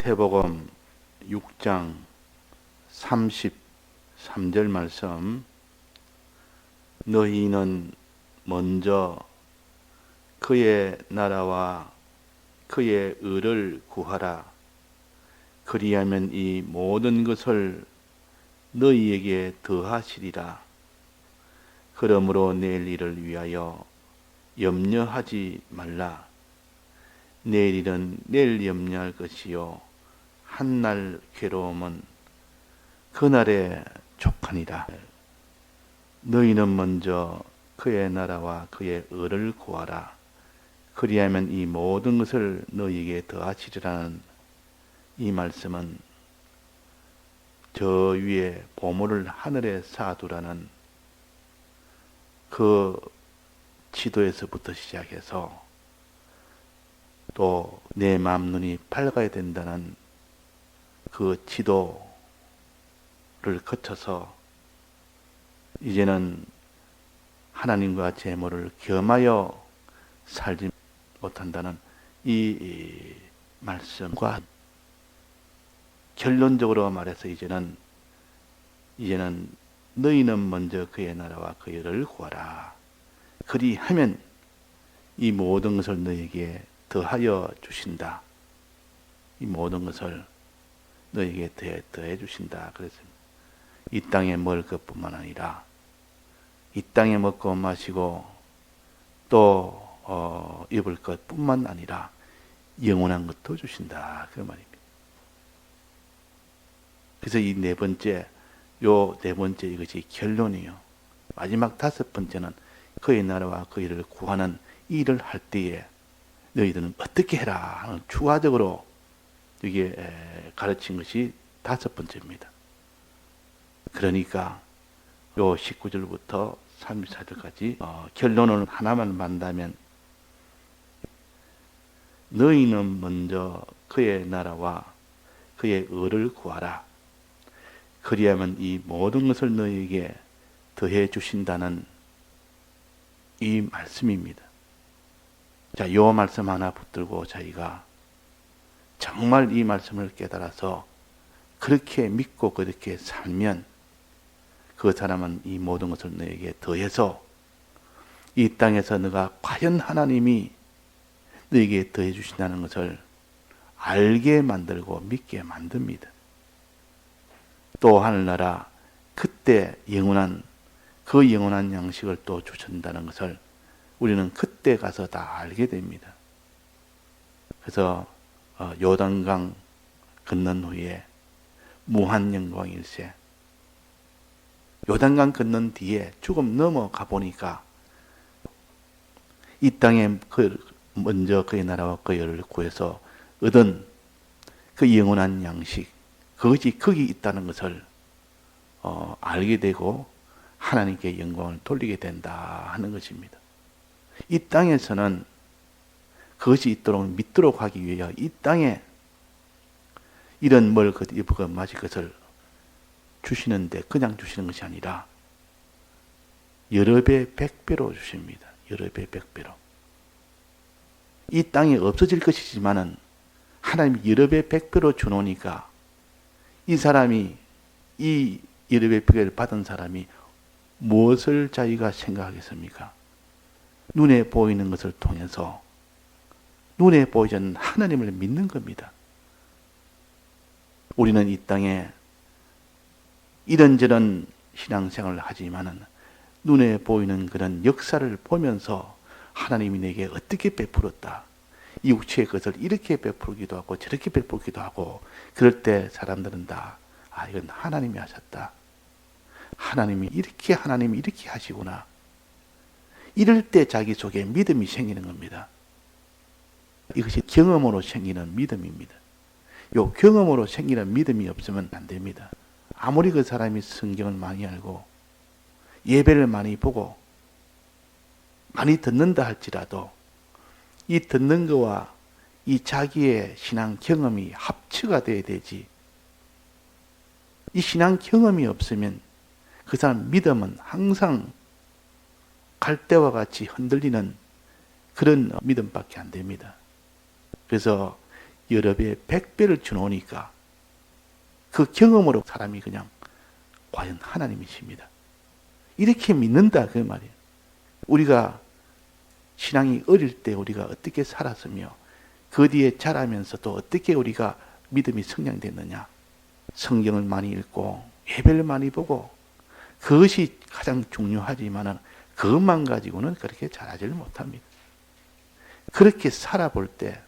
마태복음 6장 33절 말씀. 너희는 먼저 그의 나라와 그의 의를 구하라. 그리하면 이 모든 것을 너희에게 더하시리라. 그러므로 내일 일을 위하여 염려하지 말라. 내일 일은 내일 염려할 것이요 한날 괴로움은 그날에 족하니라. 너희는 먼저 그의 나라와 그의 의를 구하라. 그리하면 이 모든 것을 너희에게 더하시리라는 이 말씀은 저 위에 보물을 하늘에 쌓아두라는 그 지도에서부터 시작해서 또 내 마음 눈이 밝아야 된다는 그 지도를 거쳐서 이제는 하나님과 재물을 겸하여 살지 못한다는 이 말씀과 결론적으로 말해서 이제는 너희는 먼저 그의 나라와 그의 의를 구하라. 그리하면 이 모든 것을 너희에게 더하여 주신다. 이 모든 것을 너희에게 더해 주신다. 그래서 이 땅에 먹을 것뿐만 아니라 이 땅에 먹고 마시고 또 입을 것뿐만 아니라 영원한 것도 주신다. 그 말입니다. 그래서 이 네 번째 이것이 결론이요. 마지막 다섯 번째는 그의 나라와 그 일을 구하는 일을 할 때에 너희들은 어떻게 해라 하는 추가적으로 이게 가르친 것이 다섯 번째입니다. 그러니까 요 19절부터 34절까지 결론을 하나만 만다면 너희는 먼저 그의 나라와 그의 의를 구하라. 그리하면 이 모든 것을 너희에게 더해 주신다는 이 말씀입니다. 자, 요 말씀 하나 붙들고 저희가 정말 이 말씀을 깨달아서 그렇게 믿고 그렇게 살면 그 사람은 이 모든 것을 너에게 더해서 이 땅에서 너가 과연 하나님이 너에게 더해 주신다는 것을 알게 만들고 믿게 만듭니다. 또 하늘나라 그때 그 영원한 양식을 또 주신다는 것을 우리는 그때 가서 다 알게 됩니다. 그래서 요단강 건넌 후에 무한 영광일세, 요단강 건넌 뒤에 조금 넘어가 보니까 이 땅에 먼저 그의 나라와 그의 의를 구해서 얻은 그 영원한 양식, 그것이 거기 있다는 것을 알게 되고 하나님께 영광을 돌리게 된다 하는 것입니다. 이 땅에서는 그것이 있도록 믿도록 하기 위하여 이 땅에 이런 뭘 입고 마실 것을 주시는데 그냥 주시는 것이 아니라 여러 배 100배로 주십니다. 여러 배 100배로. 이 땅에 없어질 것이지만은 하나님이 여러 배 100배로 주노니까 이 사람이 이 여러 배 100배를 받은 사람이 무엇을 자기가 생각하겠습니까? 눈에 보이는 것을 통해서 눈에 보이지 않는 하나님을 믿는 겁니다. 우리는 이 땅에 이런저런 신앙생활을 하지만은 눈에 보이는 그런 역사를 보면서 하나님이 내게 어떻게 베풀었다. 이 육체의 것을 이렇게 베풀기도 하고 저렇게 베풀기도 하고 그럴 때 사람들은 다 이건 하나님이 하셨다. 하나님이 이렇게 하시구나. 이럴 때 자기 속에 믿음이 생기는 겁니다. 이것이 경험으로 생기는 믿음입니다. 요 경험으로 생기는 믿음이 없으면 안 됩니다. 아무리 그 사람이 성경을 많이 알고 예배를 많이 보고 많이 듣는다 할지라도 이 듣는 거와 이 자기의 신앙 경험이 합치가 돼야 되지. 이 신앙 경험이 없으면 그 사람 믿음은 항상 갈대와 같이 흔들리는 그런 믿음밖에 안 됩니다. 그래서 여러 배, 100배를 주놓으니까 그 경험으로 사람이 그냥 과연 하나님이십니다. 이렇게 믿는다 그 말이에요. 우리가 신앙이 어릴 때 우리가 어떻게 살았으며 그 뒤에 자라면서 또 어떻게 우리가 믿음이 성장됐느냐. 성경을 많이 읽고 예배를 많이 보고 그것이 가장 중요하지만은 그것만 가지고는 그렇게 잘하지를 못합니다. 그렇게 살아볼 때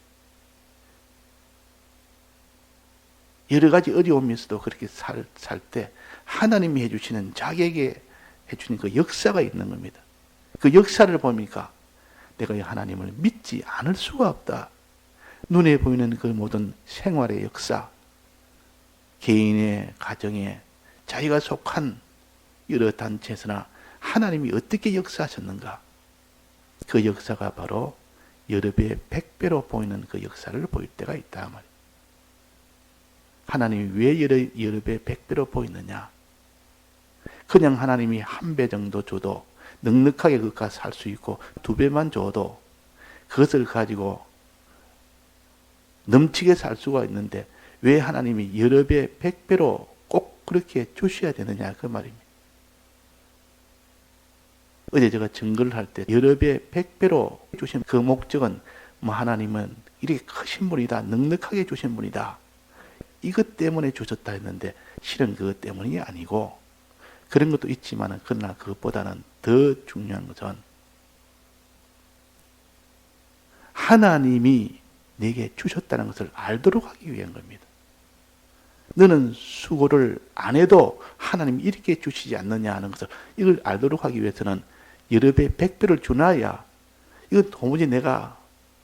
여러 가지 어려움에서도 그렇게 살 때 하나님이 해주시는 자기에게 해주는 그 역사가 있는 겁니다. 그 역사를 보니까 내가 이 하나님을 믿지 않을 수가 없다. 눈에 보이는 그 모든 생활의 역사, 개인의 가정에 자기가 속한 여러 단체에서나 하나님이 어떻게 역사하셨는가. 그 역사가 바로 여러 배, 100배로 보이는 그 역사를 보일 때가 있다 말이에요. 하나님이 왜 여러 배, 100배로 보이느냐. 그냥 하나님이 한 배 정도 줘도 넉넉하게 그가 살 수 있고 2배만 줘도 그것을 가지고 넘치게 살 수가 있는데 왜 하나님이 여러 배, 100배로 꼭 그렇게 주셔야 되느냐 그 말입니다. 어제 제가 증거를 할 때 여러 배, 100배로 주신 그 목적은 뭐 하나님은 이렇게 크신 분이다, 넉넉하게 주신 분이다. 이것 때문에 주셨다 했는데 실은 그것 때문이 아니고 그런 것도 있지만 그러나 그것보다는 더 중요한 것은 하나님이 내게 주셨다는 것을 알도록 하기 위한 겁니다. 너는 수고를 안 해도 하나님이 이렇게 주시지 않느냐 하는 것을 이걸 알도록 하기 위해서는 여러 배, 100배를 주나야 이건 도무지 내가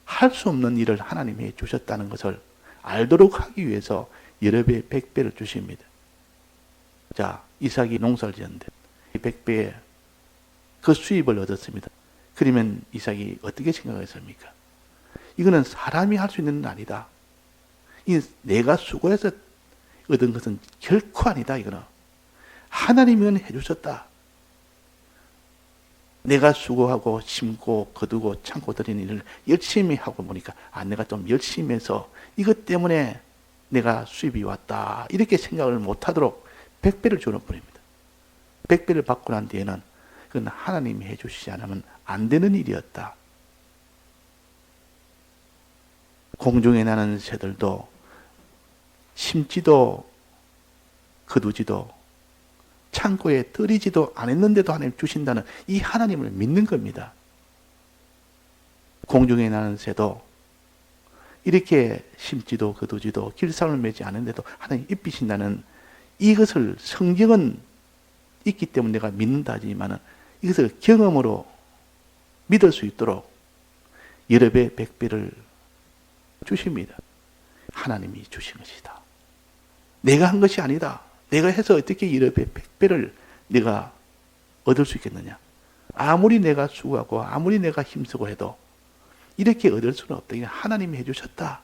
할 수 없는 일을 하나님이 주셨다는 것을 알도록 하기 위해서 여러 배, 100배를 주십니다. 자, 이삭이 농사를 지었는데 100배의 그 수입을 얻었습니다. 그러면 이삭이 어떻게 생각했습니까? 이거는 사람이 할 수 있는 건 아니다. 이 내가 수고해서 얻은 것은 결코 아니다. 이거는 하나님이 해주셨다. 내가 수고하고 심고 거두고 참고 드리는 일을 열심히 하고 보니까 내가 좀 열심히 해서 이것 때문에 내가 수입이 왔다. 이렇게 생각을 못하도록 100배를 주는 뿐입니다. 100배를 받고 난 뒤에는 그건 하나님이 해주시지 않으면 안 되는 일이었다. 공중에 나는 새들도 심지도 거두지도 창고에 들이지도 않았는데도 하나님 주신다는 이 하나님을 믿는 겁니다. 공중에 나는 새도 이렇게 심지도 거두지도 길쌈을 매지 않은데도 하나님 입히신다는 이것을 성경은 있기 때문에 내가 믿는다 하지만 이것을 경험으로 믿을 수 있도록 여러 배, 100배를 주십니다. 하나님이 주신 것이다. 내가 한 것이 아니다. 내가 해서 어떻게 여러 배, 100배를 내가 얻을 수 있겠느냐. 아무리 내가 수고하고 아무리 내가 힘쓰고 해도 이렇게 얻을 수는 없다. 하나님이 해주셨다.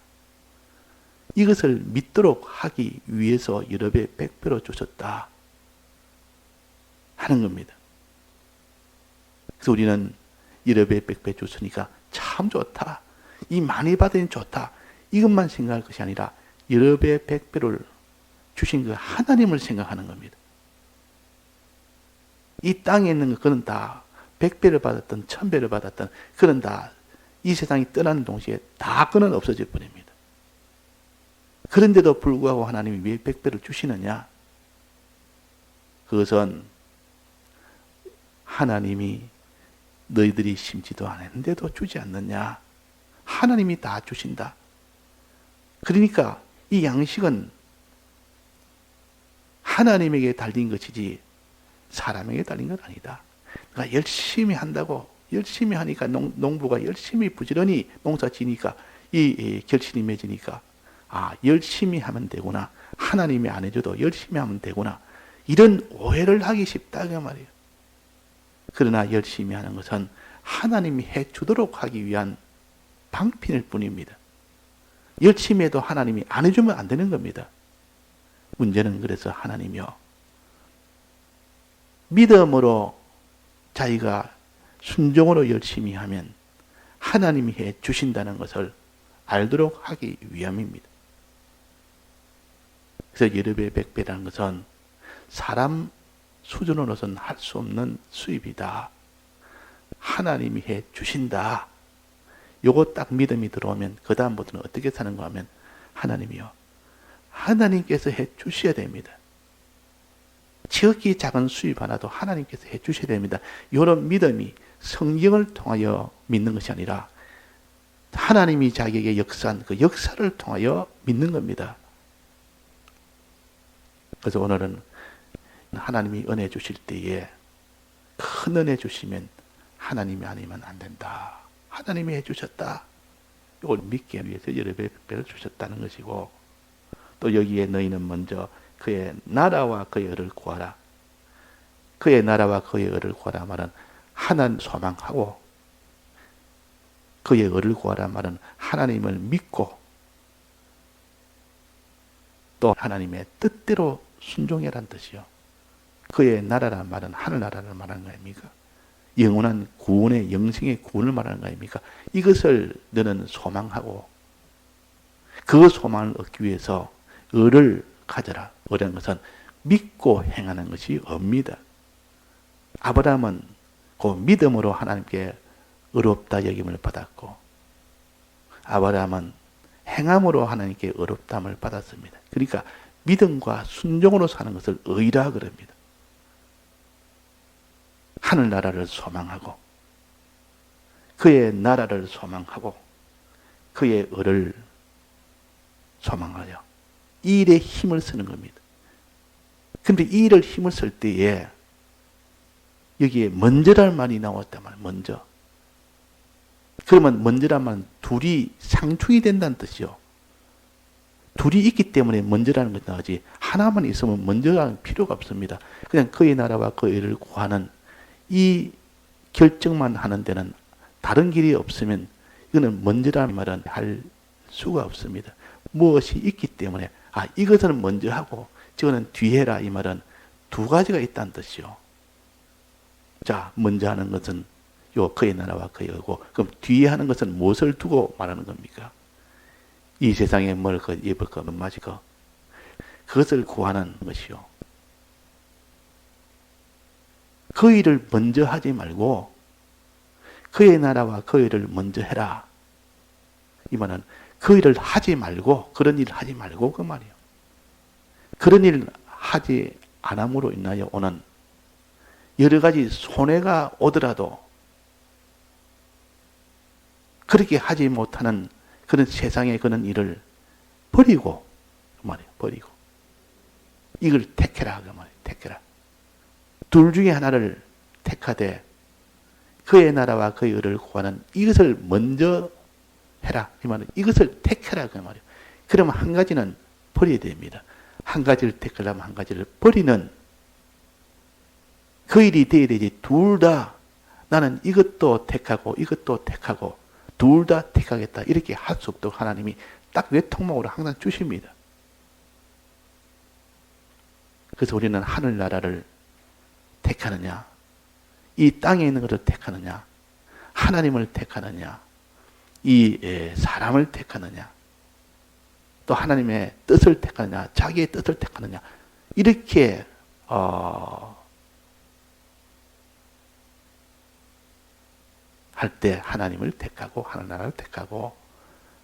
이것을 믿도록 하기 위해서 여러 배, 100배로 주셨다. 하는 겁니다. 그래서 우리는 여러 배, 100배 줬으니까 참 좋다. 이 많이 받으니 좋다. 이것만 생각할 것이 아니라 여러 배, 100배를 주신 그 하나님을 생각하는 겁니다. 이 땅에 있는 것, 그는 다 100배를 받았던 1000배를 받았던 그는 다 이 세상이 떠나는 동시에 다 그는 없어질 뿐입니다. 그런데도 불구하고 하나님이 왜 100배를 주시느냐? 그것은 하나님이 너희들이 심지도 않았는데도 주지 않느냐? 하나님이 다 주신다. 그러니까 이 양식은 하나님에게 달린 것이지 사람에게 달린 건 아니다. 그러니까 열심히 한다고 열심히 하니까 농부가 열심히 부지런히 농사 지니까 이 결실이 맺으니까 열심히 하면 되구나. 하나님이 안 해줘도 열심히 하면 되구나. 이런 오해를 하기 쉽다 그 말이에요. 그러나 열심히 하는 것은 하나님이 해주도록 하기 위한 방편일 뿐입니다. 열심히 해도 하나님이 안 해주면 안 되는 겁니다. 문제는 그래서 하나님이요. 믿음으로 자기가 순종으로 열심히 하면 하나님이 해 주신다는 것을 알도록 하기 위함입니다. 그래서 여러 배, 백 배라는 것은 사람 수준으로서는 할 수 없는 수입이다. 하나님이 해 주신다. 요거 딱 믿음이 들어오면 그 다음부터는 어떻게 사는가 하면 하나님이요. 하나님께서 해 주셔야 됩니다. 지극히 작은 수입 하나도 하나님께서 해 주셔야 됩니다. 이런 믿음이 성경을 통하여 믿는 것이 아니라 하나님이 자기에게 역사한 그 역사를 통하여 믿는 겁니다. 그래서 오늘은 하나님이 은혜 주실 때에 큰 은혜 주시면 하나님이 아니면 안 된다. 하나님이 해주셨다. 이걸 믿기 위해서 여러 배를 주셨다는 것이고, 또 여기에 너희는 먼저 그의 나라와 그의 의를 구하라. 그의 나라와 그의 의를 구하라 말은 하나님 소망하고, 그의 의를 구하라 말은 하나님을 믿고, 또 하나님의 뜻대로 순종해란 뜻이요. 그의 나라란 말은 하늘나라를 말하는 거 아닙니까? 영원한 구원의 영생의 구원을 말하는 거 아닙니까? 이것을 너는 소망하고 그 소망을 얻기 위해서 의를 가져라. 의라는 것은 믿고 행하는 것이 의입니다. 아브라함은 그 믿음으로 하나님께 의롭다 여김을 받았고, 아브라함은 행함으로 하나님께 의롭다함을 받았습니다. 그러니까 믿음과 순종으로 사는 것을 의라 그럽니다. 하늘나라를 소망하고 그의 나라를 소망하고 그의 의를 소망하여 이 일에 힘을 쓰는 겁니다. 근데 이 일을 힘을 쓸 때에 여기에 먼저란 말이 나왔단 말이에요. 먼저. 그러면 먼저란 말은 둘이 상충이 된다는 뜻이요. 둘이 있기 때문에 먼저라는 것이 나오지, 하나만 있으면 먼저라는 필요가 없습니다. 그냥 그의 나라와 그의 의를 구하는 이 결정만 하는 데는 다른 길이 없으면 이거는 먼저라는 말은 할 수가 없습니다. 무엇이 있기 때문에 이것은 먼저 하고 저거는 뒤에 해라 이 말은 두 가지가 있다는 뜻이요. 자, 먼저 하는 것은 요 그의 나라와 그의 의고, 그럼 뒤에 하는 것은 무엇을 두고 말하는 겁니까? 이 세상에 뭘 입을 거 마실 거 그것을 구하는 것이요. 그 일을 먼저 하지 말고 그의 나라와 그의 일을 먼저 해라. 이 말은 그 일을 하지 말고, 그런 일을 하지 말고 그 말이에요. 그런 일을 하지 않음으로 인하여 오는 여러 가지 손해가 오더라도 그렇게 하지 못하는 그런 세상의 그런 일을 버리고, 그 말이에요. 버리고 이걸 택해라 그 말이에요. 택해라. 둘 중에 하나를 택하되 그의 나라와 그의 의를 구하는 이것을 먼저 해라. 이 말은 이것을 택해라 그 말이에요. 그러면 한 가지는 버려야 됩니다. 한 가지를 택하려면 한 가지를 버리는 그 일이 되어야 되지. 둘 다 나는 이것도 택하고 이것도 택하고 둘 다 택하겠다 이렇게 할 수 없도록 하나님이 딱 외통목으로 항상 주십니다. 그래서 우리는 하늘나라를 택하느냐, 이 땅에 있는 것을 택하느냐, 하나님을 택하느냐, 이 사람을 택하느냐, 또 하나님의 뜻을 택하느냐, 자기의 뜻을 택하느냐, 이렇게 할 때 하나님을 택하고 하늘나라를 택하고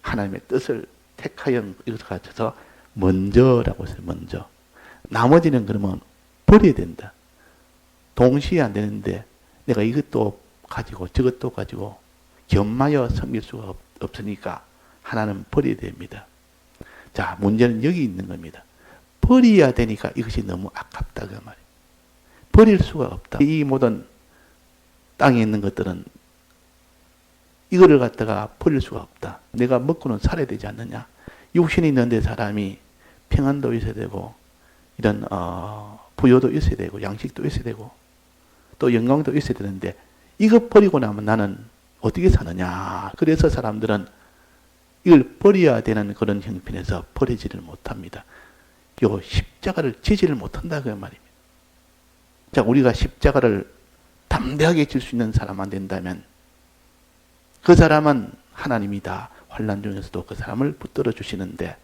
하나님의 뜻을 택하여 이것을 가르쳐서 먼저라고 했어요. 먼저. 나머지는 그러면 버려야 된다. 동시에 안 되는데 내가 이것도 가지고 저것도 가지고 겸하여 섬길 수가 없으니까 하나는 버려야 됩니다. 자, 문제는 여기 있는 겁니다. 버려야 되니까 이것이 너무 아깝다 그 말이에요. 버릴 수가 없다. 이 모든 땅에 있는 것들은 이거를 갖다가 버릴 수가 없다. 내가 먹고는 살아야 되지 않느냐. 육신이 있는데 사람이 평안도 있어야 되고 이런 부여도 있어야 되고 양식도 있어야 되고 또 영광도 있어야 되는데 이거 버리고 나면 나는 어떻게 사느냐. 그래서 사람들은 이걸 버려야 되는 그런 형편에서 버리지를 못합니다. 요 십자가를 지지를 못한다 그 말입니다. 자, 우리가 십자가를 담대하게 질 수 있는 사람만 된다면 그 사람은 하나님이 다 환난 중에서도 그 사람을 붙들어 주시는데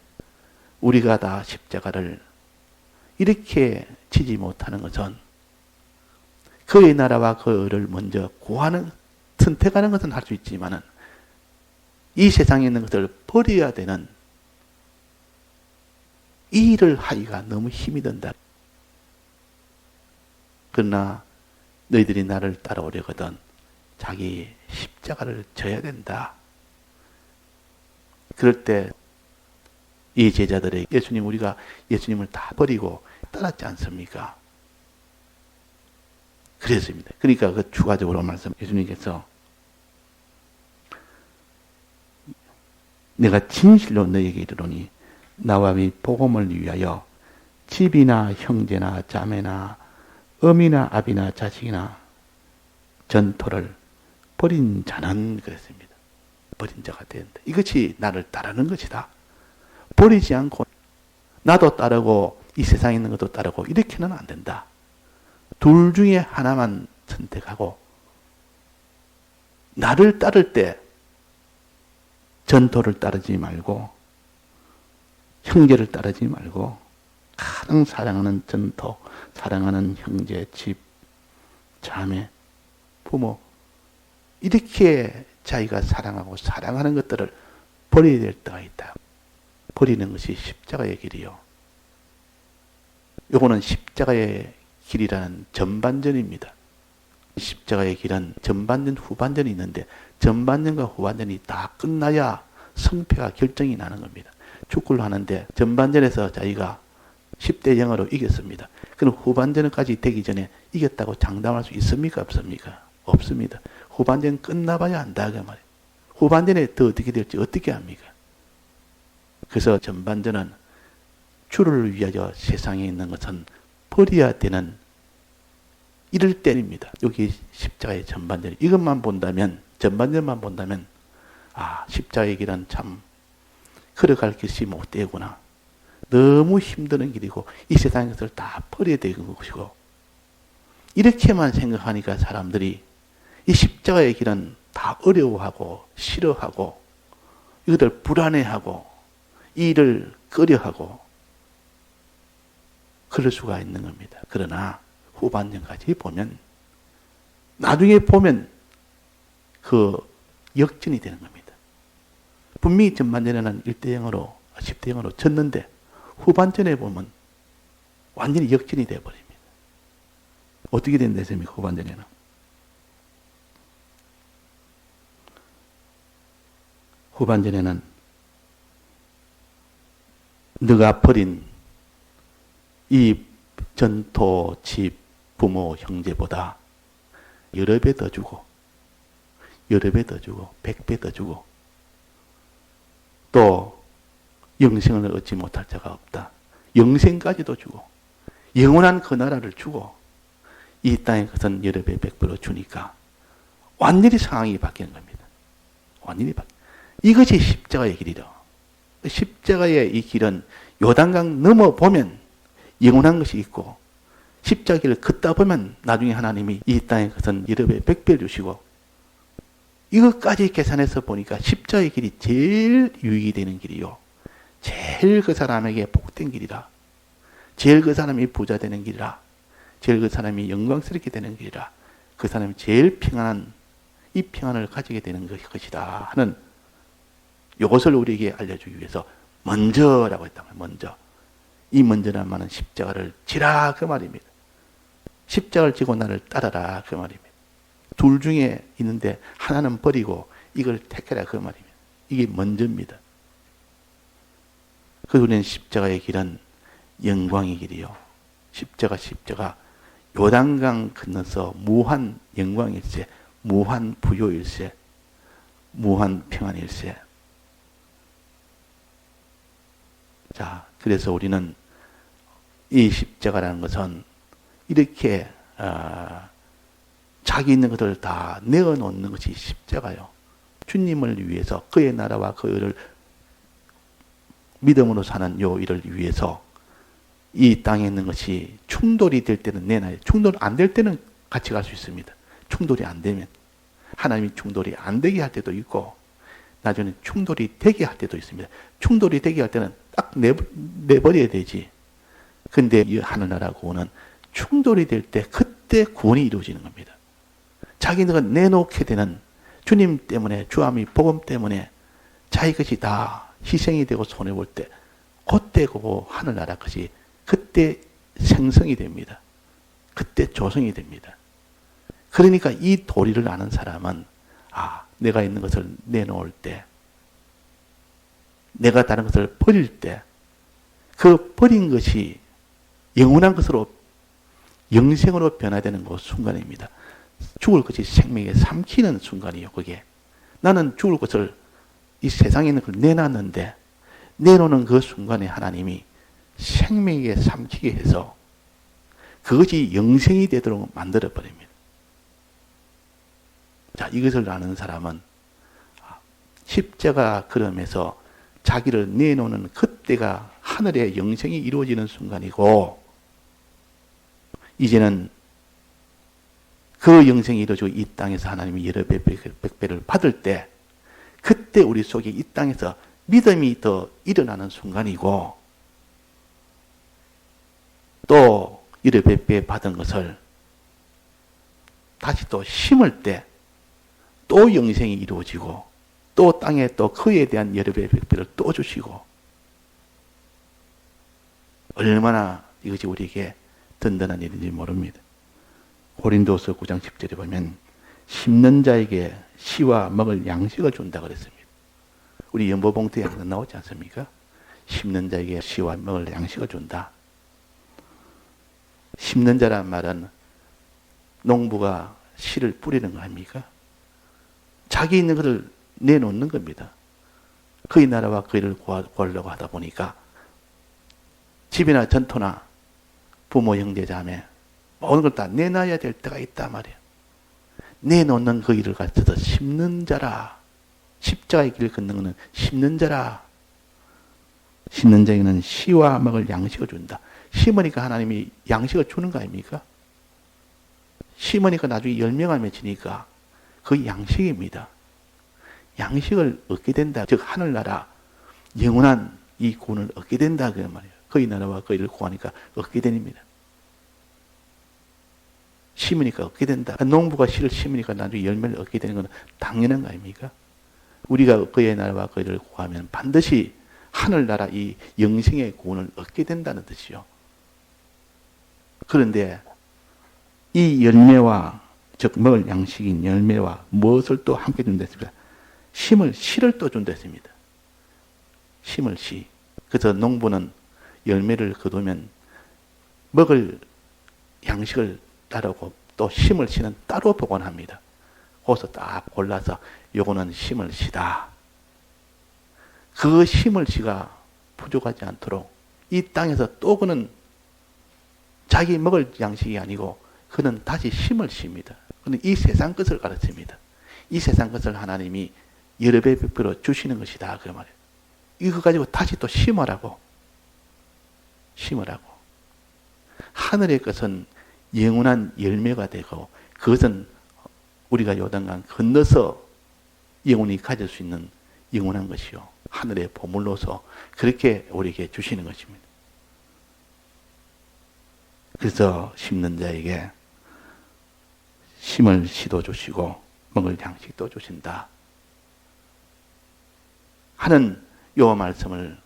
우리가 다 십자가를 이렇게 지지 못하는 것은 그의 나라와 그 의를 먼저 구하는, 선택하는 것은 할 수 있지만은 이 세상에 있는 것을 버려야 되는 이 일을 하기가 너무 힘이 든다. 그러나 너희들이 나를 따라오려거든 자기 십자가를 져야 된다. 그럴 때 이 제자들에게 예수님, 우리가 예수님을 다 버리고 따랐지 않습니까? 그랬습니다. 그러니까 그 추가적으로 말씀, 예수님께서 내가 진실로 너에게 이르노니 나와 및 복음을 위하여 집이나 형제나 자매나 어미나 아비나 자식이나 전토를 버린 자는, 그랬습니다. 버린 자가 된다. 이것이 나를 따르는 것이다. 버리지 않고 나도 따르고 이 세상에 있는 것도 따르고 이렇게는 안 된다. 둘 중에 하나만 선택하고 나를 따를 때 전토를 따르지 말고 형제를 따르지 말고 가장 사랑하는 전토, 사랑하는 형제, 집, 자매, 부모, 이렇게 자기가 사랑하고 사랑하는 것들을 버려야 될 때가 있다. 버리는 것이 십자가의 길이요. 요거는 십자가의 길이라는 전반전입니다. 십자가의 길은 전반전, 후반전이 있는데 전반전과 후반전이 다 끝나야 승패가 결정이 나는 겁니다. 축구를 하는데 전반전에서 자기가 10대 0으로 이겼습니다. 그럼 후반전까지 되기 전에 이겼다고 장담할 수 있습니까? 없습니까? 없습니다. 후반전 끝나봐야 안다 그 말이에요. 후반전에 더 어떻게 될지 어떻게 합니까? 그래서 전반전은 주를 위하여 세상에 있는 것은 버려야 되는 이럴 때입니다. 여기 십자가의 전반전, 이것만 본다면, 전반전만 본다면 십자가의 길은 참 걸어갈 것이 못 되구나. 너무 힘드는 길이고 이 세상의 것을 다 버려야 되는 것이고, 이렇게만 생각하니까 사람들이 이 십자가의 길은 다 어려워하고 싫어하고 이것들 불안해하고 이 일을 꺼려하고 그럴 수가 있는 겁니다. 그러나 후반전까지 보면, 나중에 보면 그 역전이 되는 겁니다. 분명히 전반전에는 1대 0으로 10대 0으로 졌는데 후반전에 보면 완전히 역전이 되어버립니다. 어떻게 된다습니까? 후반전에는 너가 버린 이 전토, 집, 부모, 형제보다 여러 배 더 주고, 여러 배 더 주고, 100배 더 주고, 또 영생을 얻지 못할 자가 없다. 영생까지도 주고, 영원한 그 나라를 주고, 이 땅의 것은 여러 배, 100배로 주니까 완전히 상황이 바뀌는 겁니다. 완전히 이것이 십자가의 길이다. 십자가의 이 길은 요단강 넘어보면 영원한 것이 있고, 십자가를 걷다 보면 나중에 하나님이 이 땅의 것은 여러 배, 100배 주시고, 이것까지 계산해서 보니까 십자가의 길이 제일 유익이 되는 길이요. 제일 그 사람에게 복된 길이라. 제일 그 사람이 부자 되는 길이라. 제일 그 사람이 영광스럽게 되는 길이라. 그 사람이 제일 평안한, 이 평안을 가지게 되는 것이다 하는 이것을 우리에게 알려주기 위해서 먼저라고 했단 말이에요. 먼저. 이 먼저란 말은 십자가를 지라 그 말입니다. 십자가를 지고 나를 따라라 그 말입니다. 둘 중에 있는데 하나는 버리고 이걸 택해라 그 말입니다. 이게 먼저입니다. 그래서 우리는 십자가의 길은 영광의 길이요. 십자가 요단강 건너서 무한 영광일세, 무한 부요일세, 무한 평안일세. 자, 그래서 우리는 이 십자가라는 것은 이렇게 자기 있는 것을 다 내어놓는 것이 십자가요. 주님을 위해서, 그의 나라와 그 일을 믿음으로 사는 요 일을 위해서 이 땅에 있는 것이 충돌이 될 때는 내놔요. 충돌 안 될 때는 같이 갈 수 있습니다. 충돌이 안 되면, 하나님이 충돌이 안 되게 할 때도 있고, 나중에 충돌이 되게 할 때도 있습니다. 충돌이 되게 할 때는 딱 내버려야 되지. 근데 이 하늘나라 구원은 충돌이 될 때 그때 구원이 이루어지는 겁니다. 자기가 내놓게 되는 주님 때문에, 주함이 복음 때문에 자기 것이 다 희생이 되고 손해볼 때 그때 그 하늘나라 것이 그때 생성이 됩니다. 그때 조성이 됩니다. 그러니까 이 도리를 아는 사람은 내가 있는 것을 내놓을 때, 내가 다른 것을 버릴 때 그 버린 것이 영원한 것으로 영생으로 변화되는 그 순간입니다. 죽을 것이 생명에 삼키는 순간이요. 그게 나는 죽을 것을 이 세상에 있는 걸 내놨는데 내놓는 그 순간에 하나님이 생명에 삼키게 해서 그것이 영생이 되도록 만들어 버립니다. 자, 이것을 아는 사람은 십자가 걸음에서 자기를 내놓는 그때가 하늘의 영생이 이루어지는 순간이고, 이제는 그 영생이 이루어지고 이 땅에서 하나님이 여러 배, 백배를 받을 때, 그때 우리 속에 이 땅에서 믿음이 더 일어나는 순간이고, 또 여러 배 받은 것을 다시 또 심을 때, 또 영생이 이루어지고, 또 땅에 또 그에 대한 여러 배, 백배를 또 주시고, 얼마나 이것이 우리에게 든든한 일인지 모릅니다. 고린도서 9장 10절에 보면 심는 자에게 씨와 먹을 양식을 준다 그랬습니다. 우리 연보봉투에 항상 나오지 않습니까? 심는 자에게 씨와 먹을 양식을 준다. 심는 자란 말은 농부가 씨를 뿌리는 거 아닙니까? 자기 있는 것을 내놓는 겁니다. 그의 나라와 그의를 구하려고 하다 보니까 집이나 전토나 부모, 형제, 자매 모든 걸 다 내놔야 될 때가 있단 말이에요. 내놓는 그 일을 가르쳐서 심는 자라. 십자가의 길을 걷는 것은 심는 자라. 심는 자에게는 씨와 먹을 양식을 준다. 심으니까 하나님이 양식을 주는 거 아닙니까? 심으니까 나중에 열매가 맺히니까 그 양식입니다. 양식을 얻게 된다. 즉 하늘나라 영원한 이 구원을 얻게 된다 그 말이에요. 그의 나라와 그의를 구하니까 얻게 됩니다. 심으니까 얻게 된다. 농부가 씨를 심으니까 나중에 열매를 얻게 되는 건 당연한 거 아닙니까? 우리가 그의 나라와 그의를 구하면 반드시 하늘나라 이 영생의 구원을 얻게 된다는 뜻이요. 그런데 이 열매와 즉 먹을 양식인 열매와 무엇을 또 함께 준다 했습니다. 씨를 또 준다 했습니다. 심을 씨. 그래서 농부는 열매를 거두면 먹을 양식을 따르고 또 심을 씨는 따로 보관합니다. 거기서 딱 골라서 요거는 심을 씨다. 그 심을 씨가 부족하지 않도록 이 땅에서 또 그는 자기 먹을 양식이 아니고 그는 다시 심을 씨입니다. 그는 이 세상 것을 가르칩니다. 이 세상 것을 하나님이 여러 배 백배로 주시는 것이다. 그 말이에요. 이거 가지고 다시 또 심으라고. 하늘의 것은 영원한 열매가 되고 그것은 우리가 요단강 건너서 영원히 가질 수 있는 영원한 것이요. 하늘의 보물로서 그렇게 우리에게 주시는 것입니다. 그래서 심는 자에게 심을 씨도 주시고 먹을 양식도 주신다 하는 요 말씀을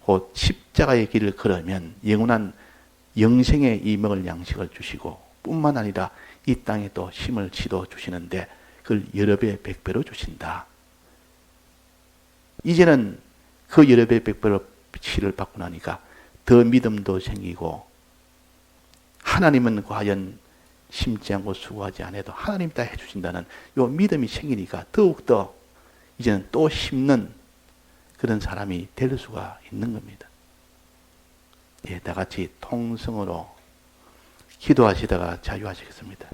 곧 십자가의 길을 걸으면 영원한 영생의 이 먹을 양식을 주시고 뿐만 아니라 이 땅에 또 심을 씨도 주시는데 그걸 여러 배 백배로 주신다. 이제는 그 여러 배 백배로 씨를 받고 나니까 더 믿음도 생기고 하나님은 과연 심지 않고 수고하지 않아도 하나님 다 해주신다는 요 믿음이 생기니까 더욱더 이제는 또 심는 그런 사람이 될 수가 있는 겁니다. 예, 다 같이 통성으로 기도하시다가 자유하시겠습니다.